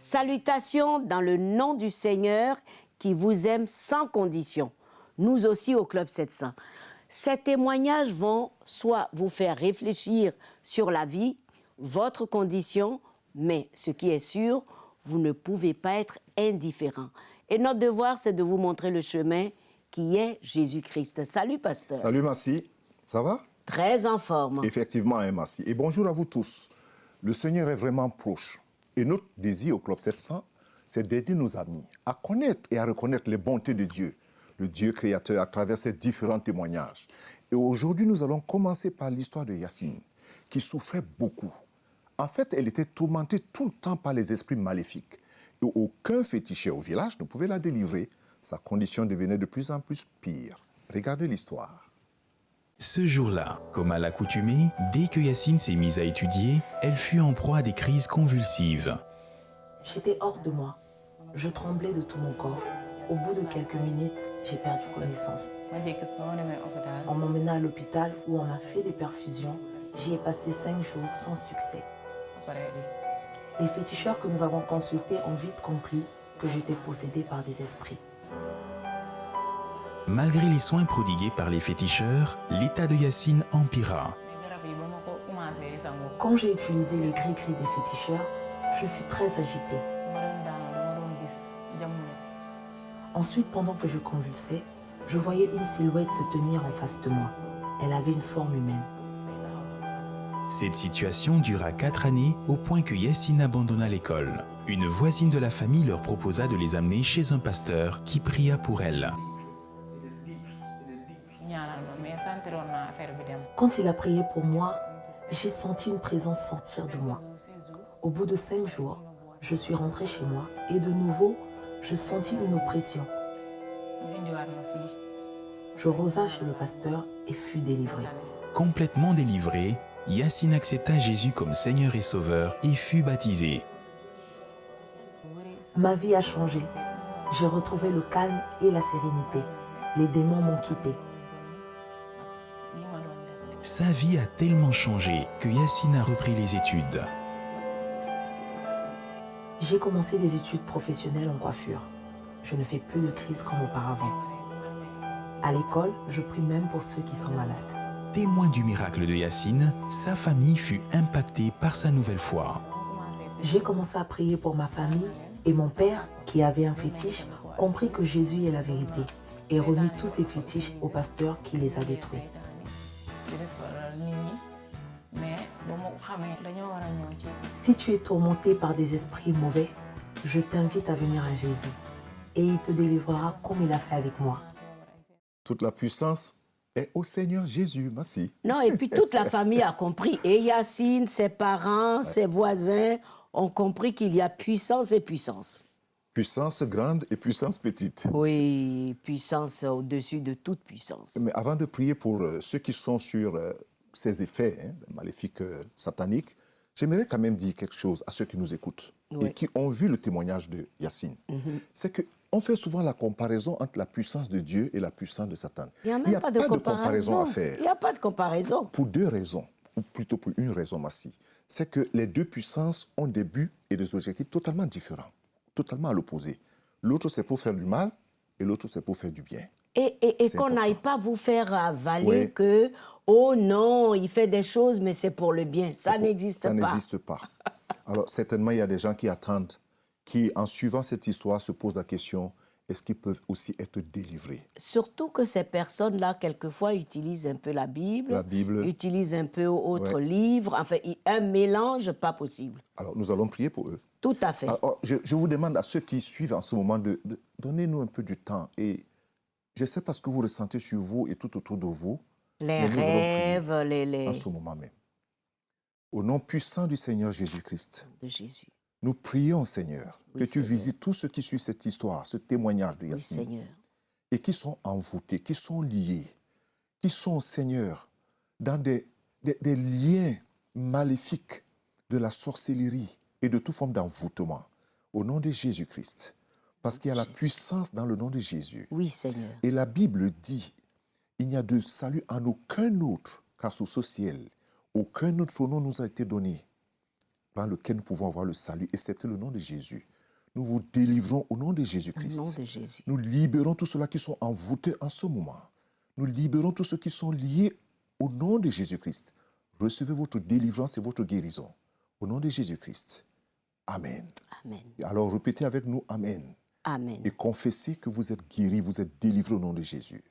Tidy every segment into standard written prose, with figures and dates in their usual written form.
Salutations dans le nom du Seigneur qui vous aime sans condition. Nous aussi au Club 700. Ces témoignages vont soit vous faire réfléchir sur la vie, votre condition, mais ce qui est sûr, vous ne pouvez pas être indifférent. Et notre devoir, c'est de vous montrer le chemin qui est Jésus-Christ. Salut, pasteur. Salut, Massi. Ça va? Très en forme. Effectivement, hein, Massi. Et bonjour à vous tous. Le Seigneur est vraiment proche. Et notre désir au Club 700, c'est d'aider nos amis à connaître et à reconnaître les bontés de Dieu, le Dieu créateur, à travers ses différents témoignages. Et aujourd'hui, nous allons commencer par l'histoire de Yacine, qui souffrait beaucoup. En fait, elle était tourmentée tout le temps par les esprits maléfiques. Et aucun féticheur au village ne pouvait la délivrer. Sa condition devenait de plus en plus pire. Regardez l'histoire. Ce jour-là, comme à l'accoutumée, dès que Yacine s'est mise à étudier, elle fut en proie à des crises convulsives. J'étais hors de moi. Je tremblais de tout mon corps. Au bout de quelques minutes, j'ai perdu connaissance. On m'emmena à l'hôpital où on m'a fait des perfusions. J'y ai passé 5 jours sans succès. Les féticheurs que nous avons consultés ont vite conclu que j'étais possédée par des esprits. Malgré les soins prodigués par les féticheurs, l'état de Yacine empira. Quand j'ai utilisé les gris-gris des féticheurs, je fus très agitée. Ensuite, pendant que je convulsais, je voyais une silhouette se tenir en face de moi. Elle avait une forme humaine. Cette situation dura 4 années au point que Yacine abandonna l'école. Une voisine de la famille leur proposa de les amener chez un pasteur qui pria pour elle. Quand il a prié pour moi, j'ai senti une présence sortir de moi. Au bout de 5 jours, je suis rentrée chez moi et de nouveau, je sentis une oppression. Je revins chez le pasteur et fus délivrée. Complètement délivré, Yacine accepta Jésus comme Seigneur et Sauveur et fut baptisé. Ma vie a changé. J'ai retrouvé le calme et la sérénité. Les démons m'ont quitté. Sa vie a tellement changé que Yacine a repris les études. J'ai commencé des études professionnelles en coiffure. Je ne fais plus de crise comme auparavant. À l'école, je prie même pour ceux qui sont malades. Témoin du miracle de Yacine, sa famille fut impactée par sa nouvelle foi. J'ai commencé à prier pour ma famille et mon père, qui avait un fétiche, comprit que Jésus est la vérité et remit tous ses fétiches au pasteur qui les a détruits. Si tu es tourmenté par des esprits mauvais, je t'invite à venir à Jésus et il te délivrera comme il a fait avec moi. Toute la puissance est au Seigneur Jésus, Massi. Non, et puis toute la famille a compris. Et Yacine, ses parents, ses voisins ont compris qu'il y a puissance et puissance. Puissance grande et puissance petite. Oui, puissance au-dessus de toute puissance. Mais avant de prier pour ceux qui sont sur ces effets maléfiques sataniques, j'aimerais quand même dire quelque chose à ceux qui nous écoutent et qui ont vu le témoignage de Yacine. C'est qu'on fait souvent la comparaison entre la puissance de Dieu et la puissance de Satan. Il n'y a pas de comparaison à faire. Il n'y a pas de comparaison. Pour 2 raisons, ou plutôt pour une raison, Massi. C'est que les 2 puissances ont des buts et des objectifs totalement différents, totalement à l'opposé. L'autre, c'est pour faire du mal et l'autre, c'est pour faire du bien. Et qu'on n'aille pas vous faire avaler que, oh non, il fait des choses, mais c'est pour le bien. Ça n'existe pas. Ça n'existe pas. Alors, certainement, il y a des gens qui attendent, qui, en suivant cette histoire, se posent la question, est-ce qu'ils peuvent aussi être délivrés? Surtout que ces personnes-là, quelquefois, utilisent un peu la Bible, utilisent un peu autres livres, enfin, un mélange pas possible. Alors, nous allons prier pour eux. Tout à fait. Alors, je vous demande à ceux qui suivent en ce moment de donner-nous un peu du temps. Et je ne sais pas ce que vous ressentez sur vous et tout autour de vous. Les rêves, en ce moment même. Au nom puissant du Seigneur Jésus-Christ, de Jésus. Nous prions, Seigneur, que tu Seigneur. visites tous ceux qui suivent cette histoire, ce témoignage de Yacine, Seigneur. et qui sont envoûtés, qui sont liés, qui sont, Seigneur, dans des liens maléfiques de la sorcellerie et de toute forme d'envoûtement. Au nom de Jésus-Christ. Parce qu'il y a la puissance dans le nom de Jésus. Oui, Seigneur. Et la Bible dit, il n'y a de salut en aucun autre, car sous ce ciel, aucun autre nom nous a été donné par lequel nous pouvons avoir le salut, et c'est le nom de Jésus. Nous vous délivrons au nom de Jésus-Christ. Au nom de Jésus. Nous libérons tous ceux-là qui sont envoûtés en ce moment. Nous libérons tous ceux qui sont liés au nom de Jésus-Christ. Recevez votre délivrance et votre guérison. Au nom de Jésus-Christ. Amen. Amen. Alors répétez avec nous Amen. Amen. Et confessez que vous êtes guéris, vous êtes délivrés au nom de Jésus.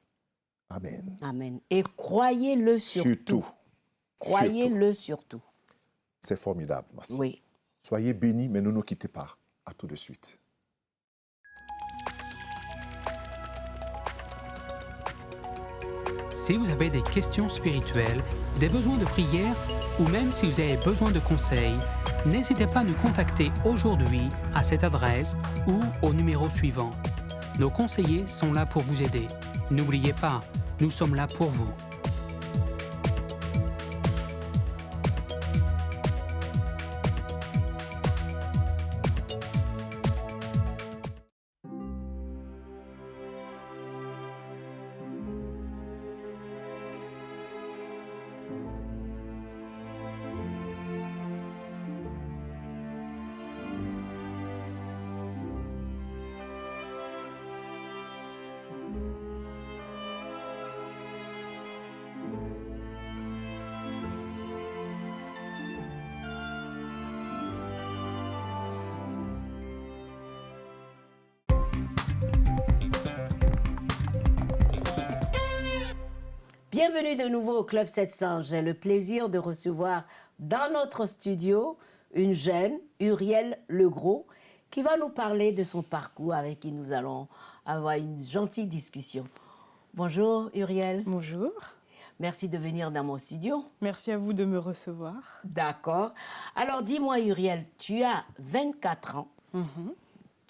Amen. Amen. Et croyez-le surtout. Croyez-le surtout. C'est formidable, Massi. Oui. Soyez bénis, mais ne nous quittez pas. À tout de suite. Si vous avez des questions spirituelles, des besoins de prière ou même si vous avez besoin de conseils, n'hésitez pas à nous contacter aujourd'hui à cette adresse ou au numéro suivant. Nos conseillers sont là pour vous aider. N'oubliez pas, nous sommes là pour vous. Bienvenue de nouveau au Club 700. J'ai le plaisir de recevoir dans notre studio une jeune, Uriel Legros, qui va nous parler de son parcours, avec qui nous allons avoir une gentille discussion. Bonjour Uriel. Bonjour. Merci de venir dans mon studio. Merci à vous de me recevoir. D'accord. Alors dis-moi Uriel, tu as 24 ans,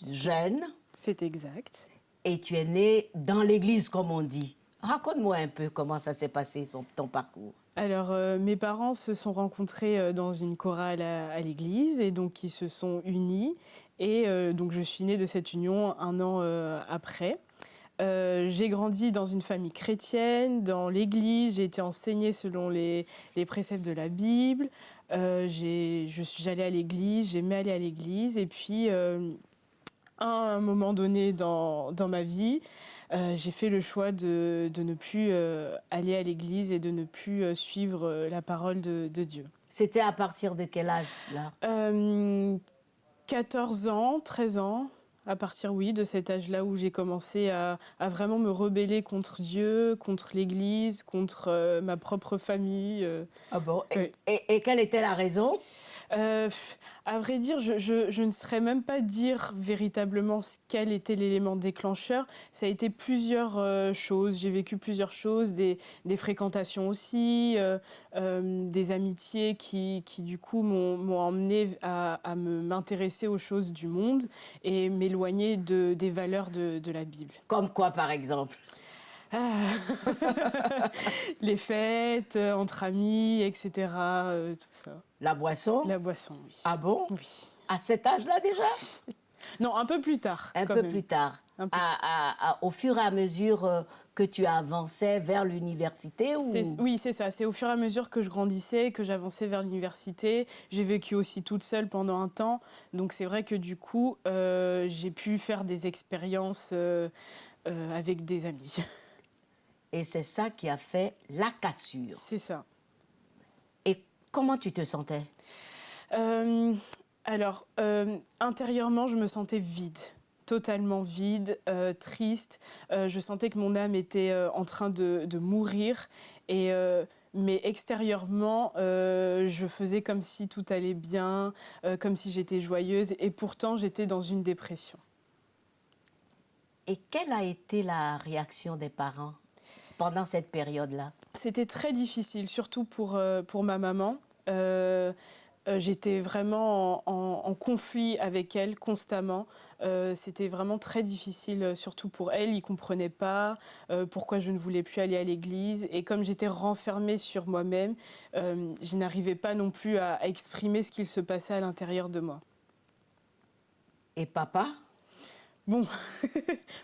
jeune. C'est exact. Et tu es née dans l'église, comme on dit. Raconte-moi un peu comment ça s'est passé, ton parcours. Alors, mes parents se sont rencontrés dans une chorale à l'église et donc ils se sont unis. Et donc je suis née de cette union un an après. J'ai grandi dans une famille chrétienne, dans l'église. J'ai été enseignée selon les préceptes de la Bible. J'allais à l'église, j'aimais aller à l'église. Et puis, à un moment donné dans ma vie, j'ai fait le choix de ne plus aller à l'église et de ne plus suivre la parole de Dieu. C'était à partir de quel âge, là 14 ans, 13 ans, à partir, oui, de cet âge-là où j'ai commencé à vraiment me rebeller contre Dieu, contre l'église, contre ma propre famille. Ah bon? Oui. Et quelle était la raison? À vrai dire, je ne saurais même pas dire véritablement quel était l'élément déclencheur. Ça a été plusieurs choses. J'ai vécu plusieurs choses, des fréquentations aussi, des amitiés qui du coup m'ont emmené à m'intéresser aux choses du monde et m'éloigner des valeurs de la Bible. Comme quoi, par exemple? Les fêtes, entre amis, etc. Tout ça. La boisson? La boisson, oui. Ah bon? Oui. À cet âge-là déjà? Non, un peu plus tard. Un peu plus tard. Au fur et à mesure que tu avançais vers l'université ou... Oui, c'est ça. C'est au fur et à mesure que je grandissais, que j'avançais vers l'université. J'ai vécu aussi toute seule pendant un temps. Donc c'est vrai que du coup, j'ai pu faire des expériences avec des amis. Et c'est ça qui a fait la cassure. C'est ça. Et comment tu te sentais? Alors, intérieurement, je me sentais vide. Totalement vide, triste. Je sentais que mon âme était en train de mourir. Mais extérieurement, je faisais comme si tout allait bien, comme si j'étais joyeuse. Et pourtant, j'étais dans une dépression. Et quelle a été la réaction des parents pendant cette période-là? C'était très difficile, surtout pour ma maman. J'étais vraiment en conflit avec elle constamment. C'était vraiment très difficile, surtout pour elle. Ils ne comprenaient pas pourquoi je ne voulais plus aller à l'église. Et comme j'étais renfermée sur moi-même, je n'arrivais pas non plus à exprimer ce qu'il se passait à l'intérieur de moi. Et papa? Bon,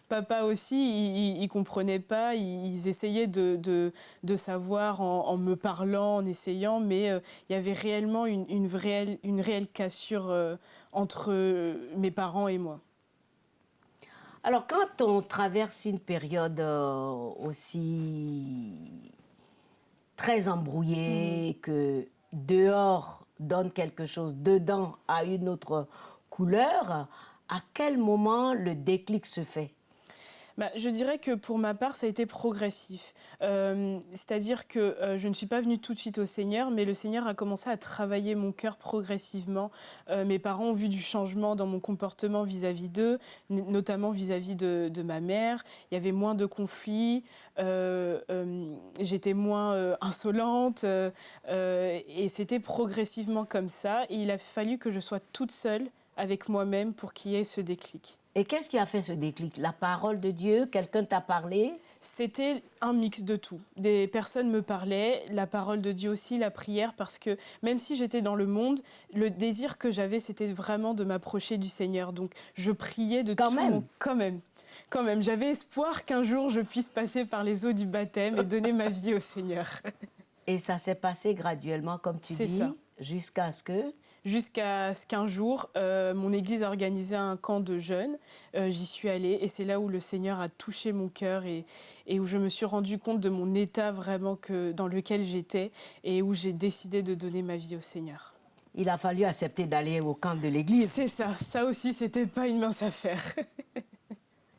papa aussi, il comprenait pas, ils essayaient de savoir en me parlant, en essayant, mais il y avait réellement une réelle cassure entre mes parents et moi. Alors, quand on traverse une période aussi très embrouillée, que dehors donne quelque chose, dedans a une autre couleur, à quel moment le déclic se fait? Je dirais que pour ma part, ça a été progressif. C'est-à-dire que je ne suis pas venue tout de suite au Seigneur, mais le Seigneur a commencé à travailler mon cœur progressivement. Mes parents ont vu du changement dans mon comportement vis-à-vis d'eux, notamment vis-à-vis de ma mère. Il y avait moins de conflits, j'étais moins insolente, et c'était progressivement comme ça. Et il a fallu que je sois toute seule avec moi-même pour qu'il y ait ce déclic. Et qu'est-ce qui a fait ce déclic? La parole de Dieu? Quelqu'un t'a parlé? C'était un mix de tout. Des personnes me parlaient, la parole de Dieu aussi, la prière, parce que même si j'étais dans le monde, le désir que j'avais, c'était vraiment de m'approcher du Seigneur. Donc je priais de tout mon... Quand même. J'avais espoir qu'un jour je puisse passer par les eaux du baptême et donner ma vie au Seigneur. Et ça s'est passé graduellement, comme tu dis, jusqu'à ce que... Jusqu'à ce qu'un jour, mon église a organisé un camp de jeunes. J'y suis allée et c'est là où le Seigneur a touché mon cœur et où je me suis rendu compte de mon état vraiment dans lequel j'étais et où j'ai décidé de donner ma vie au Seigneur. Il a fallu accepter d'aller au camp de l'église. C'est ça. Ça aussi, c'était pas une mince affaire.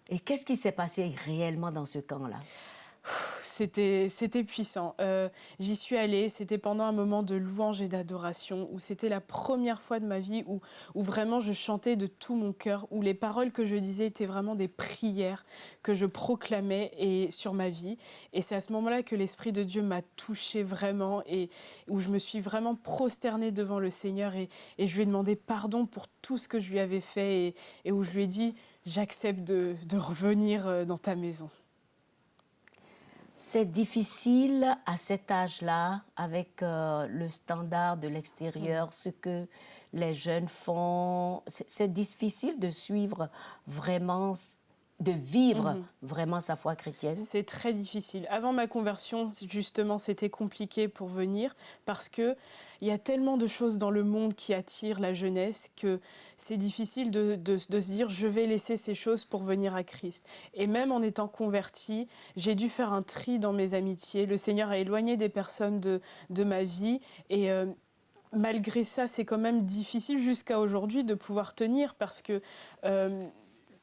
Et qu'est-ce qui s'est passé réellement dans ce camp-là? C'était puissant. J'y suis allée, c'était pendant un moment de louange et d'adoration, où c'était la première fois de ma vie où vraiment je chantais de tout mon cœur, où les paroles que je disais étaient vraiment des prières que je proclamais sur ma vie. Et c'est à ce moment-là que l'Esprit de Dieu m'a touchée vraiment et où je me suis vraiment prosternée devant le Seigneur et je lui ai demandé pardon pour tout ce que je lui avais fait et où je lui ai dit « J'accepte de revenir dans ta maison ». C'est difficile à cet âge-là, avec le standard de l'extérieur, ce que les jeunes font. C'est difficile de suivre vraiment, de vivre vraiment sa foi chrétienne. C'est très difficile. Avant ma conversion, justement, c'était compliqué pour venir parce que il y a tellement de choses dans le monde qui attirent la jeunesse que c'est difficile de se dire « je vais laisser ces choses pour venir à Christ ». Et même en étant convertie, j'ai dû faire un tri dans mes amitiés. Le Seigneur a éloigné des personnes de ma vie et malgré ça, c'est quand même difficile jusqu'à aujourd'hui de pouvoir tenir parce que...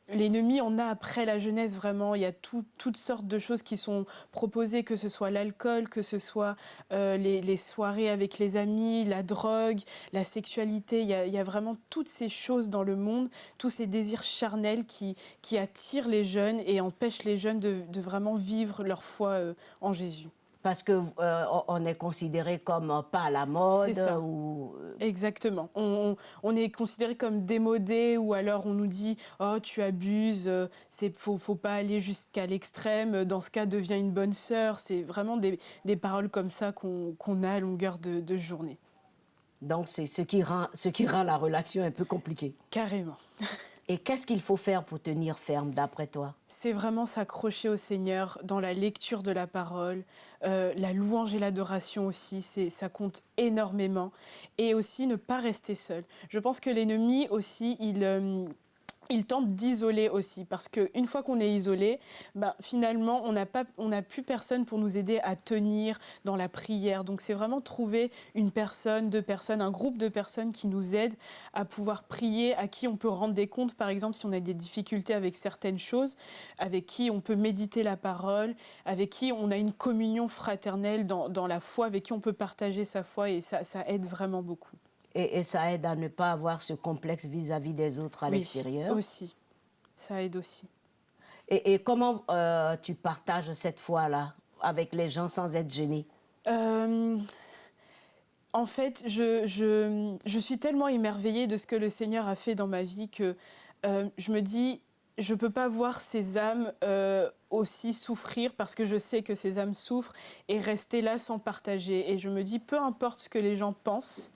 l'ennemi en a après la jeunesse vraiment, il y a toutes sortes de choses qui sont proposées, que ce soit l'alcool, que ce soit les soirées avec les amis, la drogue, la sexualité, il y a vraiment toutes ces choses dans le monde, tous ces désirs charnels qui attirent les jeunes et empêchent les jeunes de vraiment vivre leur foi en Jésus. Parce qu'on est considéré comme pas à la mode. C'est ça. Ou... Exactement. On est considéré comme démodé ou alors on nous dit « Oh, tu abuses, faut pas aller jusqu'à l'extrême, dans ce cas, deviens une bonne sœur ». C'est vraiment des paroles comme ça qu'on a à longueur de journée. Donc c'est ce qui rend la relation un peu compliquée. Carrément. Et qu'est-ce qu'il faut faire pour tenir ferme, d'après toi? C'est vraiment s'accrocher au Seigneur dans la lecture de la parole, la louange et l'adoration aussi, ça compte énormément. Et aussi ne pas rester seul. Je pense que l'ennemi aussi, il tente d'isoler aussi, parce qu'une fois qu'on est isolé, finalement, on n'a plus personne pour nous aider à tenir dans la prière. Donc c'est vraiment trouver une personne, deux personnes, un groupe de personnes qui nous aident à pouvoir prier, à qui on peut rendre des comptes, par exemple, si on a des difficultés avec certaines choses, avec qui on peut méditer la parole, avec qui on a une communion fraternelle dans la foi, avec qui on peut partager sa foi, et ça aide vraiment beaucoup. Et ça aide à ne pas avoir ce complexe vis-à-vis des autres à l'extérieur. Oui, aussi. Ça aide aussi. Et comment tu partages cette foi-là avec les gens sans être gêné? En fait, je suis tellement émerveillée de ce que le Seigneur a fait dans ma vie que je me dis, je ne peux pas voir ces âmes aussi souffrir parce que je sais que ces âmes souffrent et rester là sans partager. Et je me dis, peu importe ce que les gens pensent,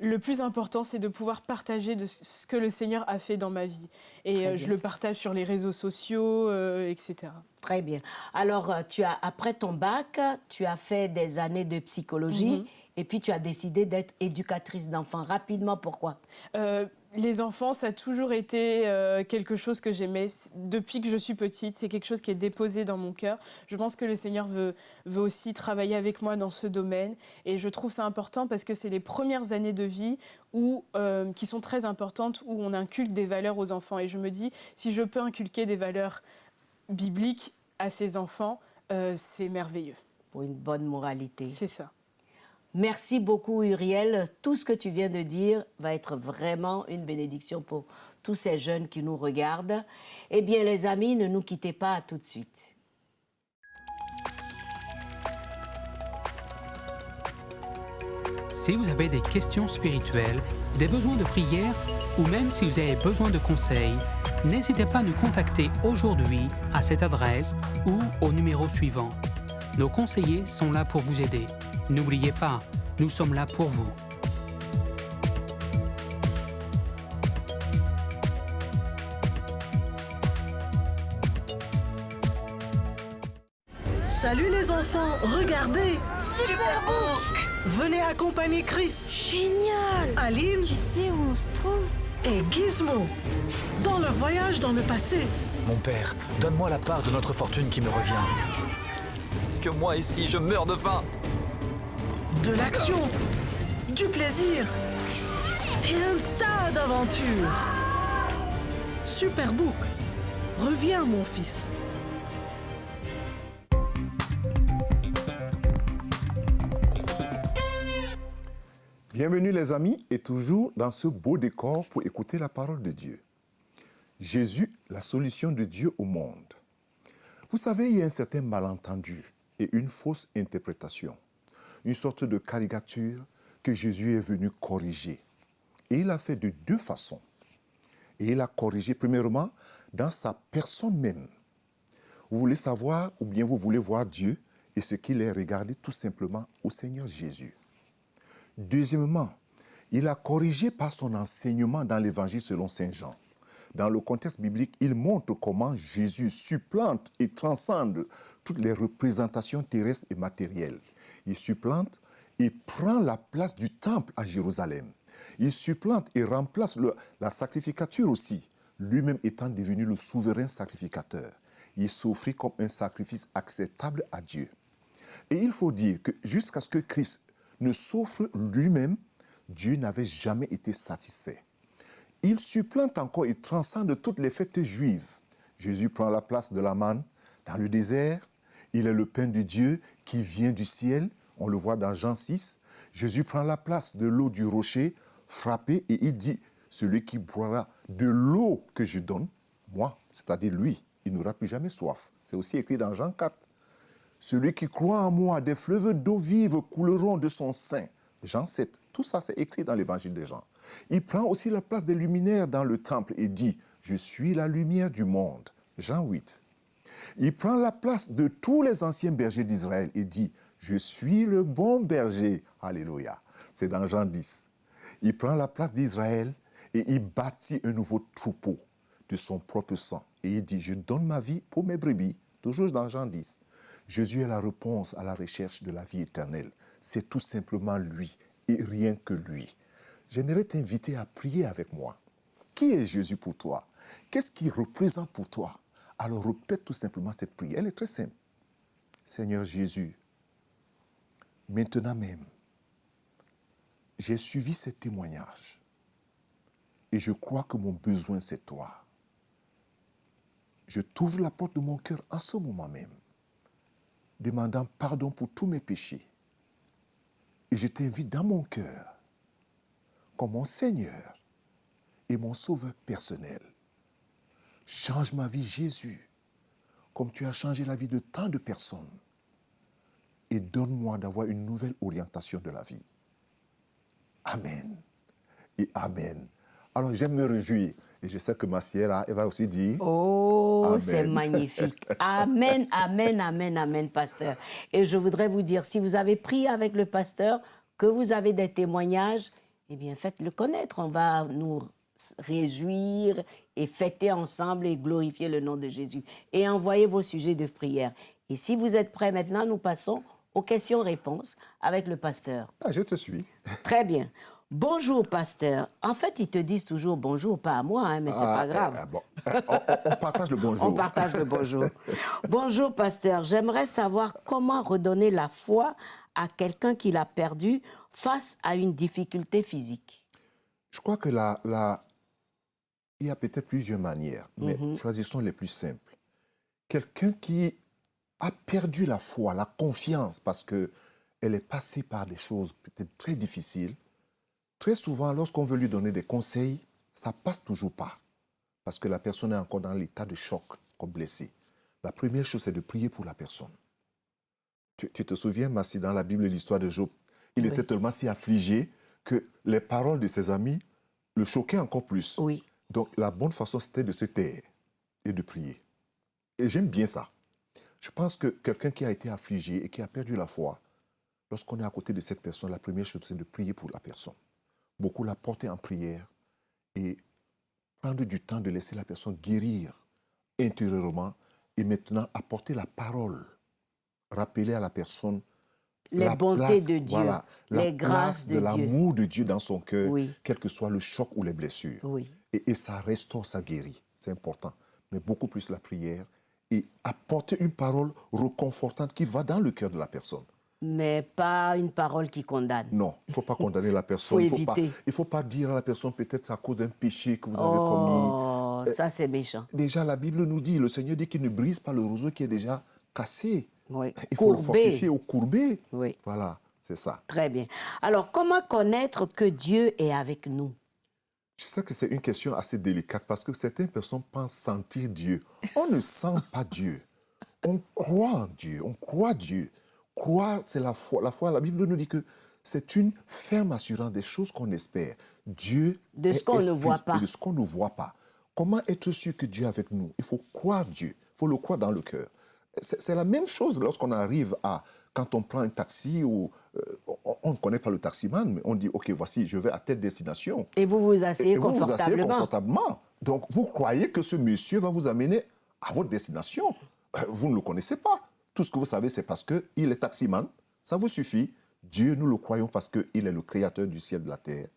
Le plus important, c'est de pouvoir partager de ce que le Seigneur a fait dans ma vie. Et je le partage sur les réseaux sociaux, etc. Très bien. Alors, après ton bac, tu as fait des années de psychologie et puis tu as décidé d'être éducatrice d'enfants. Rapidement, pourquoi? Les enfants, ça a toujours été quelque chose que j'aimais. Depuis que je suis petite, c'est quelque chose qui est déposé dans mon cœur. Je pense que le Seigneur veut aussi travailler avec moi dans ce domaine. Et je trouve ça important parce que c'est les premières années de vie qui sont très importantes, où on inculque des valeurs aux enfants. Et je me dis, si je peux inculquer des valeurs bibliques à ces enfants, c'est merveilleux. Pour une bonne moralité. C'est ça. Merci beaucoup, Uriel. Tout ce que tu viens de dire va être vraiment une bénédiction pour tous ces jeunes qui nous regardent. Eh bien, les amis, ne nous quittez pas, à tout de suite. Si vous avez des questions spirituelles, des besoins de prière ou même si vous avez besoin de conseils, n'hésitez pas à nous contacter aujourd'hui à cette adresse ou au numéro suivant. Nos conseillers sont là pour vous aider. N'oubliez pas, nous sommes là pour vous. Salut les enfants, regardez! Superbook! Venez accompagner Chris, Génial! Aline Tu sais où on se trouve? et Gizmo dans leur voyage dans le passé. Mon père, donne-moi la part de notre fortune qui me revient. Que moi ici, je meurs de faim. De l'action, du plaisir et un tas d'aventures. Superbook, reviens mon fils. Bienvenue les amis, et toujours dans ce beau décor pour écouter la parole de Dieu. Jésus, la solution de Dieu au monde. Vous savez, il y a un certain malentendu et une fausse interprétation, une sorte de caricature que Jésus est venu corriger. Et il l'a fait de deux façons. Et il a corrigé premièrement dans sa personne même. Vous voulez savoir, ou bien vous voulez voir Dieu et ce qu'il est, regardez tout simplement au Seigneur Jésus. Deuxièmement, il a corrigé par son enseignement dans l'Évangile selon Saint Jean. Dans le contexte biblique, il montre comment Jésus supplante et transcende toutes les représentations terrestres et matérielles. Il supplante et prend la place du temple à Jérusalem. Il supplante et remplace la sacrificature aussi, lui-même étant devenu le souverain sacrificateur. Il s'offrit comme un sacrifice acceptable à Dieu. Et il faut dire que jusqu'à ce que Christ ne s'offre lui-même, Dieu n'avait jamais été satisfait. Il supplante encore et transcende toutes les fêtes juives. Jésus prend la place de la manne dans le désert. Il est le pain de Dieu qui vient du ciel. On le voit dans Jean 6. Jésus prend la place de l'eau du rocher, frappé, et il dit, celui qui boira de l'eau que je donne, moi, c'est-à-dire lui, il n'aura plus jamais soif. C'est aussi écrit dans Jean 4. Celui qui croit en moi, des fleuves d'eau vive couleront de son sein. Jean 7. Tout ça, c'est écrit dans l'évangile de Jean. Il prend aussi la place des luminaires dans le temple et dit, je suis la lumière du monde. Jean 8. Il prend la place de tous les anciens bergers d'Israël et dit, je suis le bon berger. Alléluia. C'est dans Jean 10. Il prend la place d'Israël et il bâtit un nouveau troupeau de son propre sang. Et il dit, je donne ma vie pour mes brebis. Toujours dans Jean 10. Jésus est la réponse à la recherche de la vie éternelle. C'est tout simplement lui et rien que lui. J'aimerais t'inviter à prier avec moi. Qui est Jésus pour toi? Qu'est-ce qu'il représente pour toi? Alors répète tout simplement cette prière. Elle est très simple. Seigneur Jésus, maintenant même, j'ai suivi ces témoignages et je crois que mon besoin c'est toi. Je t'ouvre la porte de mon cœur en ce moment même, demandant pardon pour tous mes péchés. Et je t'invite dans mon cœur comme mon Seigneur et mon Sauveur personnel. Change ma vie, Jésus, comme tu as changé la vie de tant de personnes. Et donne-moi d'avoir une nouvelle orientation de la vie. Amen et Amen. Alors j'aime me réjouir. Et je sais que ma sœur, elle va aussi dire... Oh, c'est magnifique. Amen, amen, amen, amen, pasteur. Et je voudrais vous dire, si vous avez prié avec le pasteur, que vous avez des témoignages, eh bien faites-le connaître. On va nous réjouir et fêter ensemble et glorifier le nom de Jésus. Et envoyez vos sujets de prière. Et si vous êtes prêts maintenant, nous passons aux questions-réponses avec le pasteur. Ah, je te suis. Très bien. Bonjour, pasteur. En fait, ils te disent toujours bonjour, pas à moi, hein, mais c'est pas grave. Bon. On partage le bonjour. On partage le bonjour. Bonjour, pasteur. J'aimerais savoir comment redonner la foi à quelqu'un qui l'a perdu face à une difficulté physique. Je crois que il y a peut-être plusieurs manières, mais choisissons les plus simples. Quelqu'un qui a perdu la foi, la confiance, parce qu'elle est passée par des choses peut-être très difficiles. Très souvent, lorsqu'on veut lui donner des conseils, ça ne passe toujours pas, parce que la personne est encore dans l'état de choc, comme blessée. La première chose, c'est de prier pour la personne. Tu te souviens, Massi, dans la Bible, l'histoire de Job, il était tellement si affligé que les paroles de ses amis le choquaient encore plus. Oui. Donc, la bonne façon, c'était de se taire et de prier. Et j'aime bien ça. Je pense que quelqu'un qui a été affligé et qui a perdu la foi, lorsqu'on est à côté de cette personne, la première chose, c'est de prier pour la personne. Beaucoup la porter en prière et prendre du temps de laisser la personne guérir intérieurement et maintenant apporter la parole. Rappeler à la personne les bontés de Dieu, voilà, les grâces de Dieu. L'amour de Dieu dans son cœur, oui. Quel que soit le choc ou les blessures. Oui. Et ça restaure, ça guérit. C'est important. Mais beaucoup plus la prière et apporter une parole réconfortante qui va dans le cœur de la personne. Mais pas une parole qui condamne. Non, il ne faut pas condamner la personne. Il ne faut pas dire à la personne peut-être c'est à cause d'un péché que vous avez commis. Oh, ça c'est méchant. Déjà, la Bible nous dit, le Seigneur dit qu'il ne brise pas le roseau qui est déjà cassé. Oui. Il faut le fortifier ou courber. Oui. Voilà, c'est ça. Très bien. Alors, comment connaître que Dieu est avec nous? Je sais que c'est une question assez délicate parce que certaines personnes pensent sentir Dieu. On ne sent pas Dieu. On croit en Dieu. On croit Dieu. Croire, c'est la foi. La foi, la Bible nous dit que c'est une ferme assurance des choses qu'on espère. Dieu de ce qu'on ne voit pas. De ce qu'on ne voit pas. Comment être sûr que Dieu est avec nous? Il faut croire Dieu. Il faut le croire dans le cœur. C'est la même chose lorsqu'on arrive à... Quand on prend un taxi, ou on ne connaît pas le taximan, mais on dit, OK, voici, je vais à telle destination. Et vous vous asseyez confortablement. Vous asseyez confortablement. Donc, vous croyez que ce monsieur va vous amener à votre destination. Vous ne le connaissez pas. Tout ce que vous savez, c'est parce qu'il est taximan. Ça vous suffit. Dieu, nous le croyons parce qu'il est le créateur du ciel et de la terre.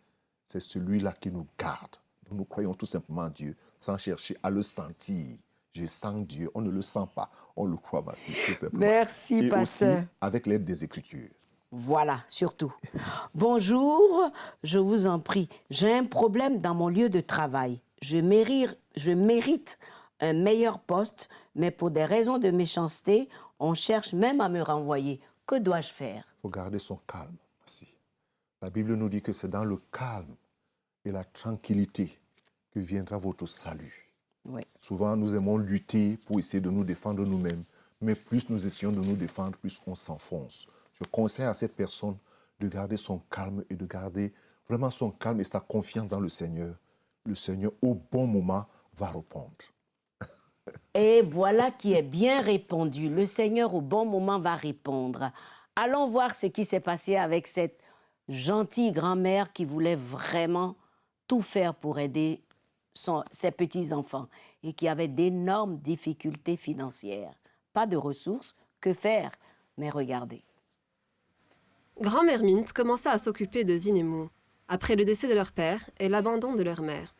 C'est celui-là qui nous garde. Donc, nous croyons tout simplement en Dieu sans chercher à le sentir. Je sens Dieu. On ne le sent pas. On le croit, Massi, tout simplement. Merci, et pasteur. aussi avec l'aide des Écritures. Voilà, surtout. Bonjour, je vous en prie. J'ai un problème dans mon lieu de travail. Je mérite un meilleur poste, mais pour des raisons de méchanceté, on cherche même à me renvoyer. Que dois-je faire? Il faut garder son calme, Massi. La Bible nous dit que c'est dans le calme et la tranquillité que viendra votre salut. Oui. Souvent, nous aimons lutter pour essayer de nous défendre nous-mêmes. Mais plus nous essayons de nous défendre, plus on s'enfonce. Je conseille à cette personne de garder son calme et de garder vraiment son calme et sa confiance dans le Seigneur. Le Seigneur, au bon moment, va répondre. Et voilà qui est bien répondu. Le Seigneur, au bon moment, va répondre. Allons voir ce qui s'est passé avec cette gentille grand-mère qui voulait vraiment tout faire pour aider ses petits-enfants et qui avait d'énormes difficultés financières. Pas de ressources, que faire? Mais regardez. Grand-mère Mint commença à s'occuper de Zin et Mo, après le décès de leur père et l'abandon de leur mère.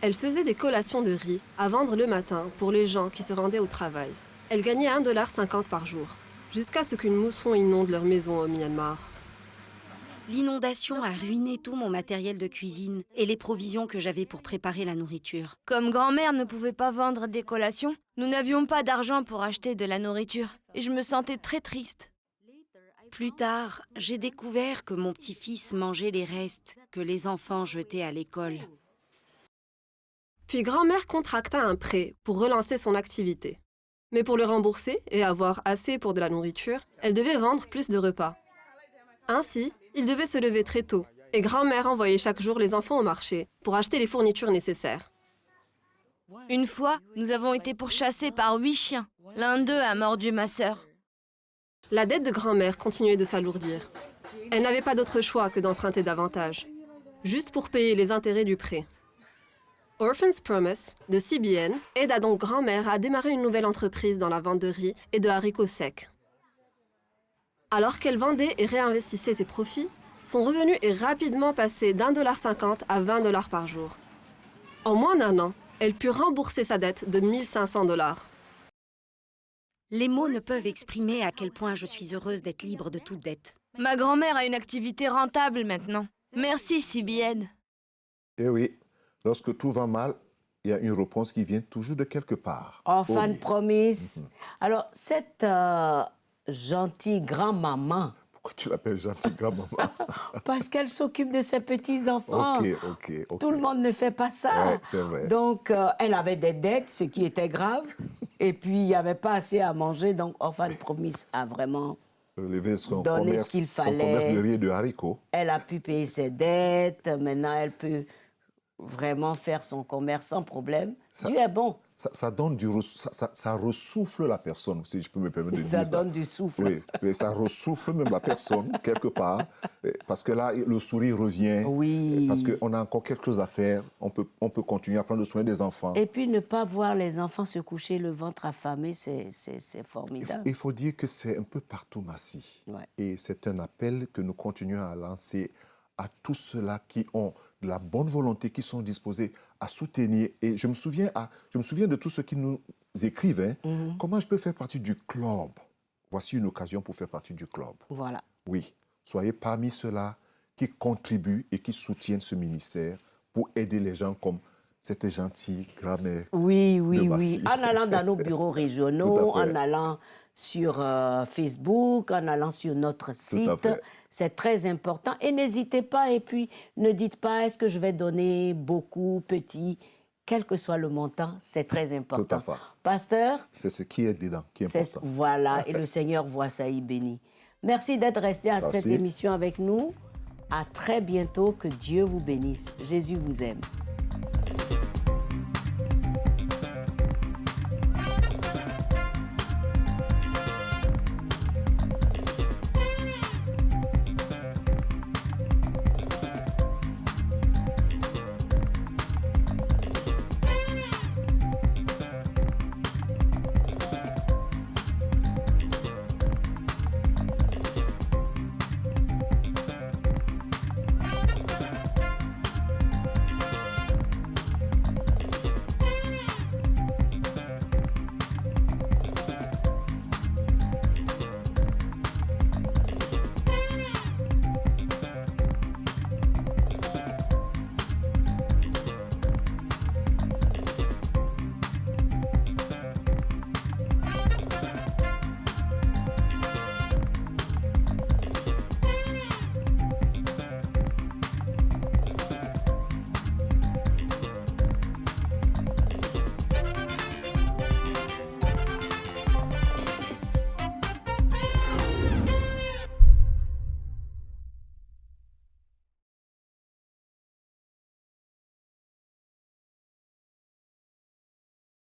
Elle faisait des collations de riz à vendre le matin pour les gens qui se rendaient au travail. Elle gagnait 1,50 $ par jour, jusqu'à ce qu'une mousson inonde leur maison au Myanmar. L'inondation a ruiné tout mon matériel de cuisine et les provisions que j'avais pour préparer la nourriture. Comme grand-mère ne pouvait pas vendre des collations, nous n'avions pas d'argent pour acheter de la nourriture et je me sentais très triste. Plus tard, j'ai découvert que mon petit-fils mangeait les restes que les enfants jetaient à l'école. Puis grand-mère contracta un prêt pour relancer son activité. Mais pour le rembourser et avoir assez pour de la nourriture, elle devait vendre plus de repas. Ainsi, il devait se lever très tôt et grand-mère envoyait chaque jour les enfants au marché pour acheter les fournitures nécessaires. Une fois, nous avons été pourchassés par 8 chiens. L'un d'eux a mordu ma sœur. La dette de grand-mère continuait de s'alourdir. Elle n'avait pas d'autre choix que d'emprunter davantage, juste pour payer les intérêts du prêt. Orphan's Promise de CBN aida donc grand-mère à démarrer une nouvelle entreprise dans la vente de riz et de haricots secs. Alors qu'elle vendait et réinvestissait ses profits, son revenu est rapidement passé d'1,50 $ à 20 $ par jour. En moins d'1 an, elle put rembourser sa dette de 1 500 $. Les mots ne peuvent exprimer à quel point je suis heureuse d'être libre de toute dette. Ma grand-mère a une activité rentable maintenant. Merci, CBN. Eh oui, lorsque tout va mal, il y a une réponse qui vient toujours de quelque part. Orphan Promise. Alors, cette gentille grand-maman... Pourquoi tu l'appelles gentille grand-maman? Parce qu'elle s'occupe de ses petits-enfants. Ok. Tout le monde ne fait pas ça. Ouais, c'est vrai. Donc, elle avait des dettes, ce qui était grave. Et puis, il n'y avait pas assez à manger. Donc, Orphan Promise a vraiment relevé son donné commerce, ce qu'il fallait. son commerce de riz et de haricots. Elle a pu payer ses dettes. Maintenant, elle peut vraiment faire son commerce sans problème. Dieu est bon. Ça donne ça ressouffle la personne, si je peux me permettre de dire ça. Ça donne du souffle. Oui, ça ressouffle même la personne, quelque part, parce que là, le sourire revient. Oui. Parce qu'on a encore quelque chose à faire. On peut continuer à prendre soin des enfants. Et puis, ne pas voir les enfants se coucher le ventre affamé, c'est formidable. Il faut dire que c'est un peu partout, Massi. Ouais. Et c'est un appel que nous continuons à lancer à tous ceux-là qui ont de la bonne volonté, qui sont disposés à soutenir. Et je me souviens de tous ceux qui nous écrivent. Comment je peux faire partie du club? Voici une occasion pour faire partie du club. Voilà. Oui, soyez parmi ceux-là qui contribuent et qui soutiennent ce ministère pour aider les gens comme cette gentille grand-mère. Oui. Massi. En allant dans nos bureaux régionaux, en allant sur Facebook, en allant sur notre site. C'est très important. Et n'hésitez pas, et puis ne dites pas est-ce que je vais donner beaucoup, petit. Quel que soit le montant, c'est très important. Tout à fait. Pasteur? C'est ce qui est dedans qui est important. Voilà, et le Seigneur voit ça, il bénit. Merci d'être resté à cette émission avec nous. À très bientôt, que Dieu vous bénisse. Jésus vous aime.